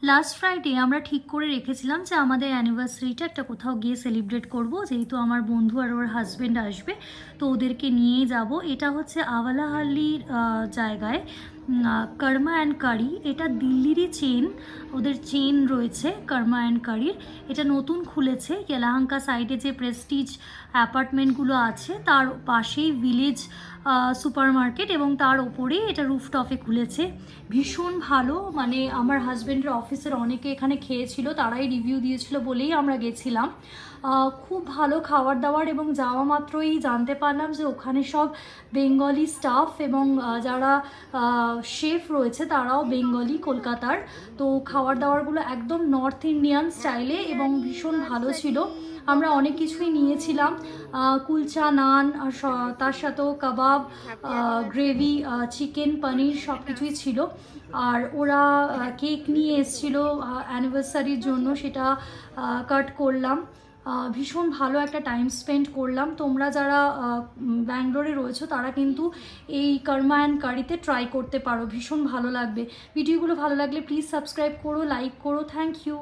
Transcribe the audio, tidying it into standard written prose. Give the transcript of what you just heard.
Last Friday আমরা ঠিক করে রেখেছিলাম যে আমাদের অ্যানিভার্সারিটা একটা কোথাও গিয়ে সেলিব্রেট করব, যেহেতু আমার বন্ধু আর ওর হাজব্যান্ড আসবে, তো ওদেরকে নিয়েই যাব। এটা হচ্ছে আওয়ালাহাল্লির জায়গায় কর্মা অ্যান্ড কারি। এটা দিল্লিরই চেন, ওদের চেন রয়েছে কর্মা অ্যান্ড কারির। এটা নতুন খুলেছে ইয়েলাহাঙ্কা সাইডে, যে প্রেস্টিজ অ্যাপার্টমেন্টগুলো আছে তার পাশেই ভিলেজ সুপার মার্কেট, এবং তার ওপরেই এটা রুফটপে খুলেছে। ভীষণ ভালো, মানে আমার হাজব্যান্ডের অফিসের অনেকে এখানে খেয়েছিল, তারাই রিভিউ দিয়েছিল বলেই আমরা গেছিলাম। খুব ভালো খাবার দাবার, এবং যাওয়া মাত্রই জানতে পারলাম যে ওখানে সব বেঙ্গলি স্টাফ, এবং যারা শেফ রয়েছে তারাও বেঙ্গলি, কলকাতার। তো খাবার দাবারগুলো একদম নর্থ ইন্ডিয়ান স্টাইলে এবং ভীষণ ভালো ছিল। আমরা অনেক কিছুই নিয়েছিলাম, কুলচা, নান, আর তার সাথেও কাবাব, গ্রেভি, চিকেন, পনির সব কিছুই ছিল। আর ওরা কেক নিয়ে এসেছিলো অ্যানিভার্সারির জন্য, সেটা কাট করলাম। ভীষণ ভালো একটা টাইম স্পেন্ড করলাম। তোমরা যারা ব্যাঙ্গালোরে রয়েছো তারা কিন্তু এই কর্মা অ্যান্ড কারিতে ট্রাই করতে পারো, ভীষণ ভালো লাগবে। ভিডিওগুলো ভালো লাগলে প্লিজ সাবস্ক্রাইব করো, লাইক করো। Thank you.